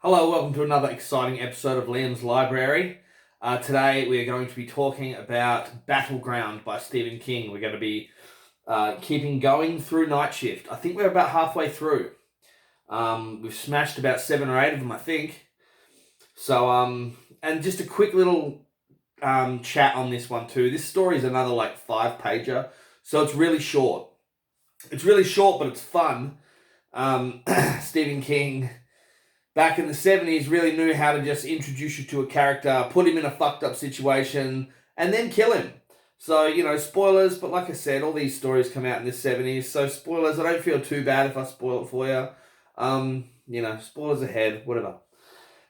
Hello, welcome to another exciting episode of Liam's Library. Today we are going to be talking about Battleground by Stephen King. We're going to be keeping going through Night Shift. I think we're about halfway through. We've smashed about 7 or 8 of them, I think. So, and just a quick little chat on this one too. This story is another 5-pager, so it's really short. It's really short, but it's fun. Stephen King, back in the 70s, really knew how to just introduce you to a character, put him in a fucked up situation, and then kill him. So, spoilers, but like I said, all these stories come out in the 70s, so spoilers, I don't feel too bad if I spoil it for you. Spoilers ahead, whatever.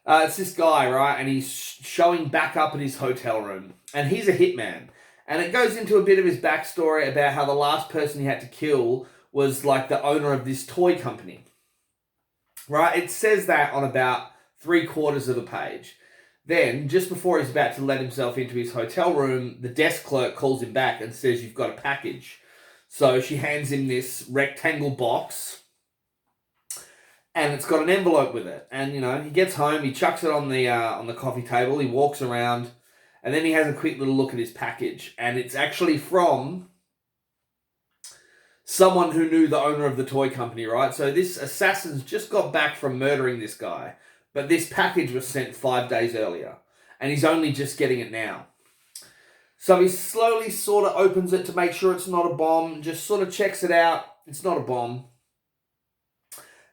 It's this guy, right, and he's showing back up at his hotel room, and he's a hitman. And it goes into a bit of his backstory about how the last person he had to kill was, the owner of this toy company. Right, it says that on about 3/4 of the page. Then, just before he's about to let himself into his hotel room, the desk clerk calls him back and says, "You've got a package." So she hands him this rectangle box, and it's got an envelope with it. And, he gets home, he chucks it on the coffee table, he walks around, and then he has a quick little look at his package. And it's actually from someone who knew the owner of the toy company, right? So this assassin's just got back from murdering this guy, but this package was sent 5 days earlier, and he's only just getting it now. So he slowly sort of opens it to make sure it's not a bomb, just sort of checks it out. It's not a bomb.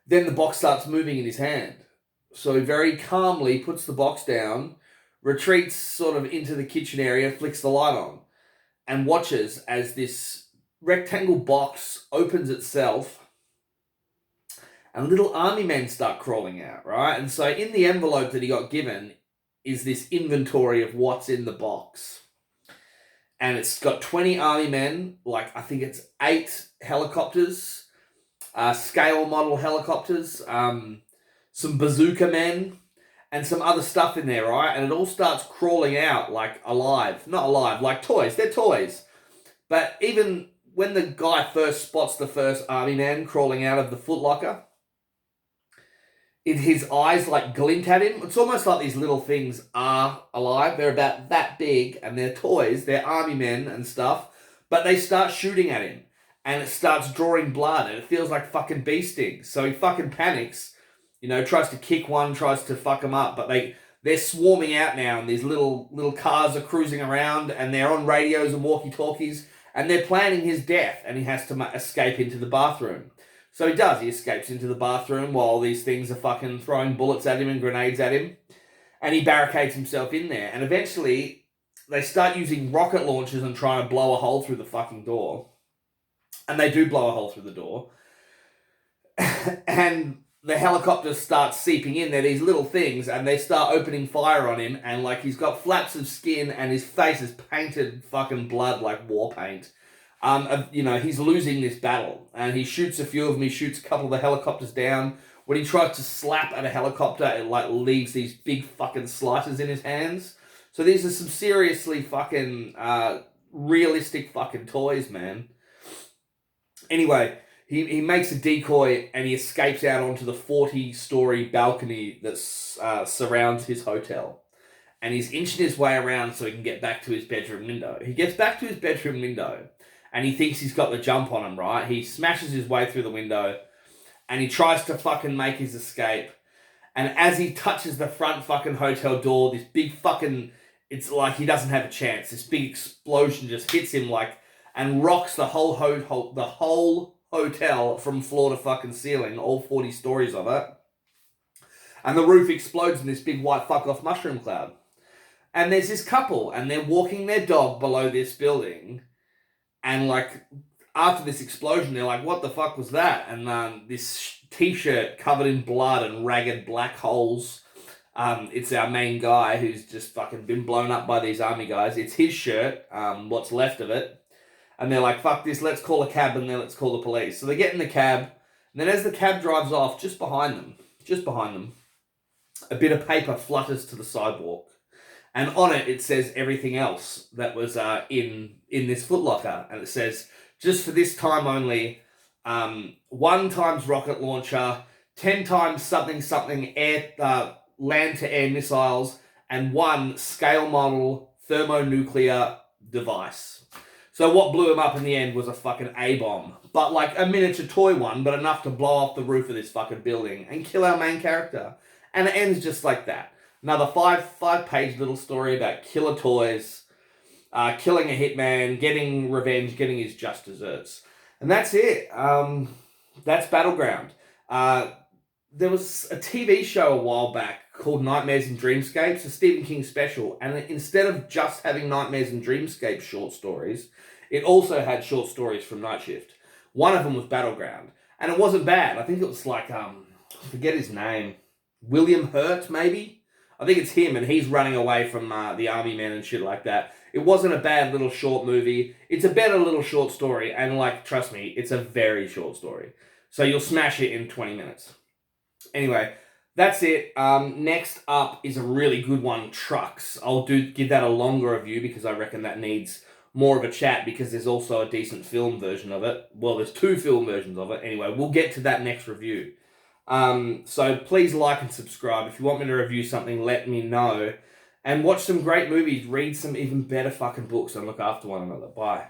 Then the box starts moving in his hand. So he very calmly puts the box down, retreats sort of into the kitchen area, flicks the light on, and watches as this rectangle box opens itself and little army men start crawling out, right? And so in the envelope that he got given is this inventory of what's in the box. And it's got 20 army men, I think it's 8 helicopters, scale model helicopters, some bazooka men, and some other stuff in there, right? And it all starts crawling out alive. Not alive, like toys. They're toys. But even when the guy first spots the first army man crawling out of the footlocker, his eyes glint at him. It's almost like these little things are alive. They're about that big, and they're toys. They're army men and stuff. But they start shooting at him, and it starts drawing blood, and it feels like fucking bee stings. So he fucking panics, tries to kick one, tries to fuck him up, but they're swarming out now, and these little cars are cruising around, and they're on radios and walkie-talkies, and they're planning his death, and he has to escape into the bathroom. So he does. He escapes into the bathroom while these things are fucking throwing bullets at him and grenades at him. And he barricades himself in there. And eventually, they start using rocket launchers and trying to blow a hole through the fucking door. And they do blow a hole through the door. And the helicopters start seeping in. They're these little things, and they start opening fire on him, and he's got flaps of skin, and his face is painted fucking blood like war paint. He's losing this battle, and he shoots a few of them. He shoots a couple of the helicopters down. When he tries to slap at a helicopter, it leaves these big fucking slices in his hands. So these are some seriously fucking realistic fucking toys, man. Anyway, He makes a decoy, and he escapes out onto the 40-story balcony that surrounds his hotel. And he's inching his way around so he can get back to his bedroom window. He gets back to his bedroom window, and he thinks he's got the jump on him, right? He smashes his way through the window, and he tries to fucking make his escape. And as he touches the front fucking hotel door, this big fucking... It's like he doesn't have a chance. This big explosion just hits him and rocks the whole hotel from floor to fucking ceiling, all 40 stories of it. And the roof explodes in this big white fuck off mushroom cloud. And there's this couple, and they're walking their dog below this building. And after this explosion, they're like, what the fuck was that? And this t-shirt covered in blood and ragged black holes. It's our main guy who's just fucking been blown up by these army guys. It's his shirt, what's left of it. And they're like, fuck this, let's call a cab, and then let's call the police. So they get in the cab, and then as the cab drives off, just behind them, a bit of paper flutters to the sidewalk. And on it says everything else that was in this footlocker. And it says, just for this time only, 1 times rocket launcher, 10 times something air land to air missiles, and 1 scale model thermonuclear device. So what blew him up in the end was a fucking A-bomb. But like a miniature toy one, but enough to blow off the roof of this fucking building and kill our main character. And it ends just like that. Another five-page little story about killer toys, killing a hitman, getting revenge, getting his just desserts. And that's it. That's Battleground. There was a TV show a while back called Nightmares and Dreamscapes, a Stephen King special, and instead of just having Nightmares and Dreamscapes short stories, it also had short stories from Night Shift. One of them was Battleground, and it wasn't bad. I think it was like, I forget his name, William Hurt, maybe? I think it's him, and he's running away from the army men and shit like that. It wasn't a bad little short movie. It's a better little short story, and like, trust me, it's a very short story. So you'll smash it in 20 minutes. Anyway, that's it. Next up is a really good one, Trucks. I'll give that a longer review because I reckon that needs more of a chat because there's also a decent film version of it. Well, there's 2 film versions of it. Anyway, we'll get to that next review. So please like and subscribe. If you want me to review something, let me know. And watch some great movies, read some even better fucking books, and look after one another. Bye.